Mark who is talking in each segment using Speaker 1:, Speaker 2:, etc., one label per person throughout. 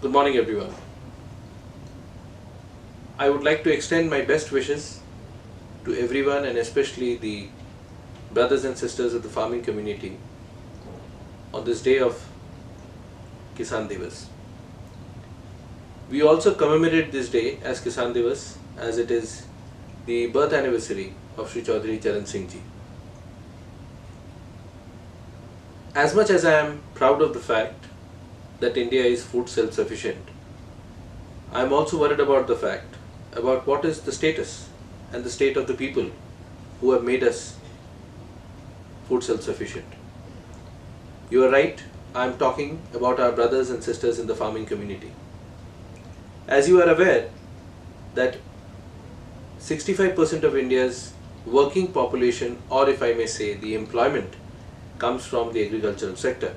Speaker 1: Good morning, everyone. I would like to extend my best wishes to everyone and especially the brothers and sisters of the farming community on this day of Kisan Diwas. We also commemorate this day as Kisan Diwas as it is the birth anniversary of Sri Chaudhary Charan Singh Ji. As much as I am proud of the fact that India is food self-sufficient, I am also worried about the fact about what is the status and the state of the people who have made us food self-sufficient. You are right, I am talking about our brothers and sisters in the farming community. As you are aware that 65% of India's working population, or if I may say the employment, comes from the agricultural sector.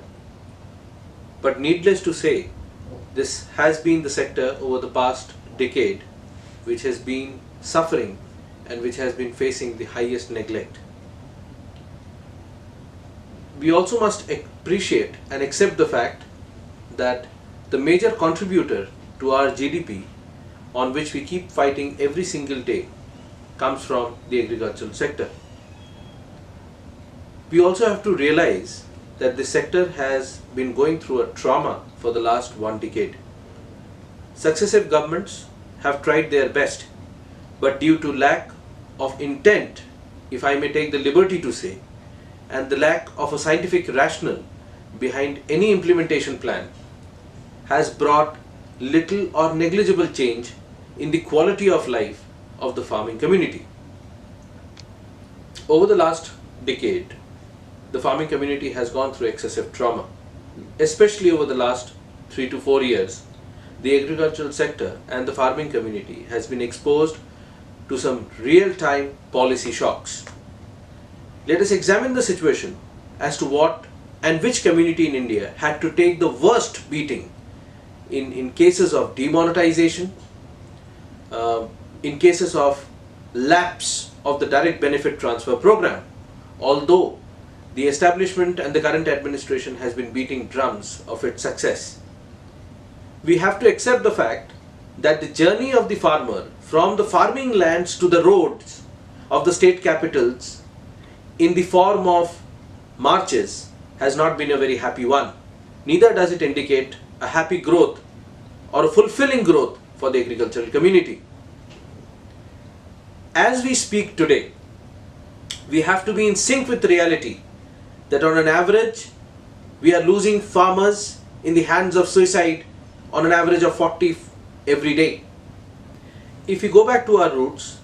Speaker 1: But needless to say, this has been the sector over the past decade which has been suffering and which has been facing the highest neglect. We also must appreciate and accept the fact that the major contributor to our GDP, on which we keep fighting every single day, comes from the agricultural sector. We also have to realize that this sector has been going through a trauma for the last 1 decade. Successive governments have tried their best, but due to lack of intent, if I may take the liberty to say, and the lack of a scientific rationale behind any implementation plan, has brought little or negligible change in the quality of life of the farming community. Over the last decade, the farming community has gone through excessive trauma. Especially over the last 3 to 4 years, the agricultural sector and the farming community has been exposed to some real-time policy shocks. Let us examine the situation as to what and which community in India had to take the worst beating in cases of demonetization, in cases of lapse of the direct benefit transfer program, although the establishment and the current administration has been beating drums of its success. We have to accept the fact that the journey of the farmer from the farming lands to the roads of the state capitals in the form of marches has not been a very happy one. Neither does it indicate a happy growth or a fulfilling growth for the agricultural community. As we speak today, we have to be in sync with reality that on an average, we are losing farmers in the hands of suicide on an average of 40 every day. If we go back to our roots,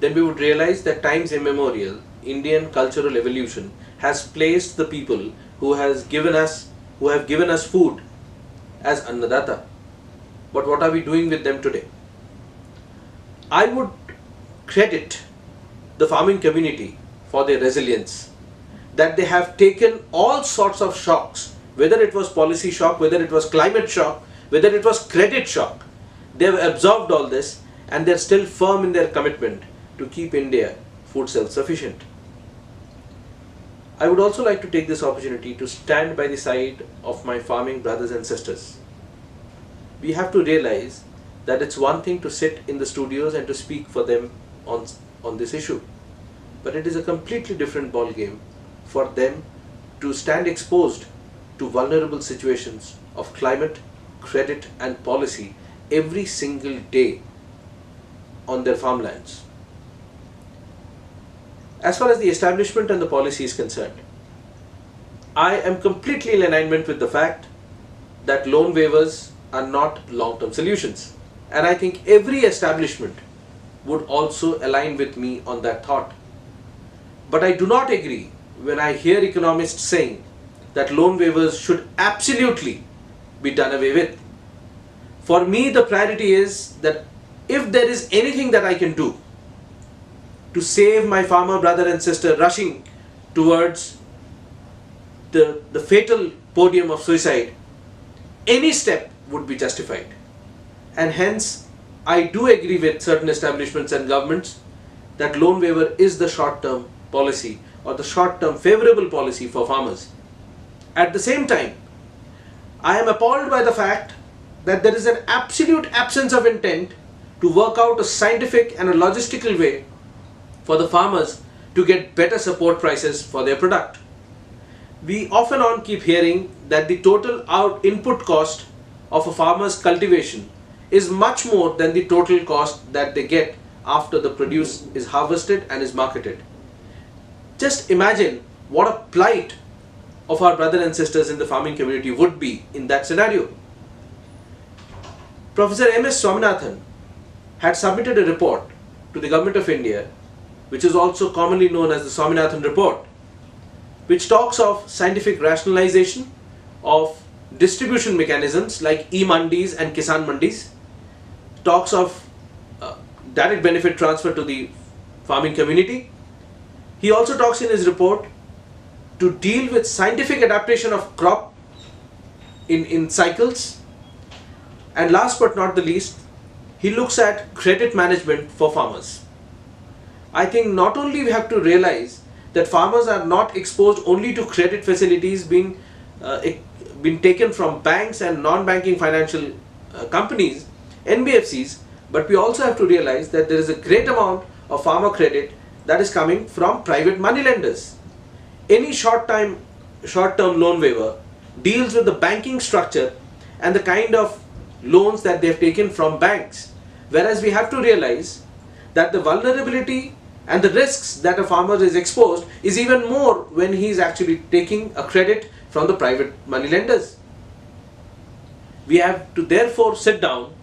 Speaker 1: then we would realize that times immemorial, Indian cultural evolution has placed the people who have given us food as Annadatta. But what are we doing with them today? I would credit the farming community for their resilience, that they have taken all sorts of shocks, whether it was policy shock, whether it was climate shock, whether it was credit shock. They have absorbed all this and they are still firm in their commitment to keep India food self-sufficient. I would also like to take this opportunity to stand by the side of my farming brothers and sisters. We have to realize that it's one thing to sit in the studios and to speak for them on this issue, but it is a completely different ballgame for them to stand exposed to vulnerable situations of climate, credit and policy every single day on their farmlands. As far as the establishment and the policy is concerned, I am completely in alignment with the fact that loan waivers are not long-term solutions, and I think every establishment would also align with me on that thought. But I do not agree when I hear economists saying that loan waivers should absolutely be done away with. For me, the priority is that if there is anything that I can do to save my farmer brother and sister rushing towards the fatal podium of suicide, any step would be justified. And hence, I do agree with certain establishments and governments that loan waiver is the short-term policy or the short-term favorable policy for farmers. At the same time, I am appalled by the fact that there is an absolute absence of intent to work out a scientific and a logistical way for the farmers to get better support prices for their product. We off and on keep hearing that the total input cost of a farmer's cultivation is much more than the total cost that they get after the produce is harvested and is marketed. Just imagine what a plight of our brothers and sisters in the farming community would be in that scenario. Professor M.S. Swaminathan had submitted a report to the Government of India, which is also commonly known as the Swaminathan report, which talks of scientific rationalization of distribution mechanisms like e-mandis and Kisan mandis, talks of direct benefit transfer to the farming community. He also talks in his report to deal with scientific adaptation of crop in cycles, and last but not the least, he looks at credit management for farmers. I think not only we have to realize that farmers are not exposed only to credit facilities being taken from banks and non-banking financial companies, NBFCs, but we also have to realize that there is a great amount of farmer credit that is coming from private money lenders. Any short-term loan waiver deals with the banking structure and the kind of loans that they have taken from banks, whereas we have to realize that the vulnerability and the risks that a farmer is exposed is even more when he is actually taking a credit from the private money lenders. We have to therefore sit down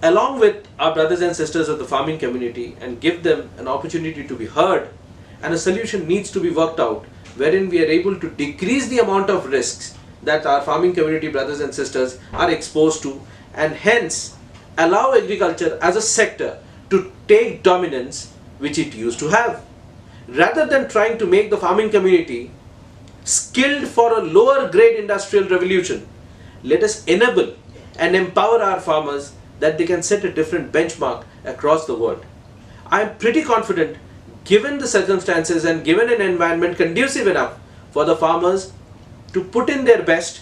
Speaker 1: along with our brothers and sisters of the farming community and give them an opportunity to be heard, and a solution needs to be worked out wherein we are able to decrease the amount of risks that our farming community brothers and sisters are exposed to, and hence allow agriculture as a sector to take dominance which it used to have. Rather than trying to make the farming community skilled for a lower grade industrial revolution, let us enable and empower our farmers that they can set a different benchmark across the world. I am pretty confident, given the circumstances and given an environment conducive enough for the farmers to put in their best,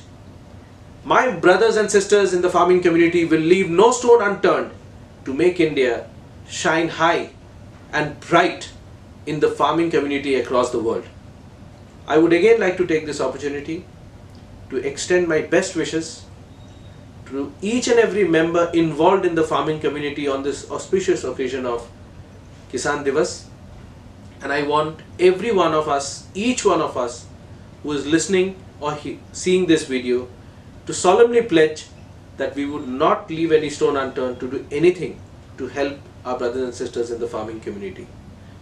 Speaker 1: my brothers and sisters in the farming community will leave no stone unturned to make India shine high and bright in the farming community across the world. I would again like to take this opportunity to extend my best wishes to each and every member involved in the farming community on this auspicious occasion of Kisan Diwas. And I want every one of us, each one of us who is listening or seeing this video, to solemnly pledge that we would not leave any stone unturned to do anything to help our brothers and sisters in the farming community.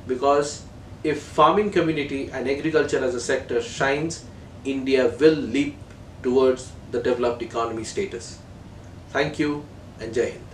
Speaker 1: Because if farming community and agriculture as a sector shines, India will leap towards the developed economy status. Thank you and Jai Hind.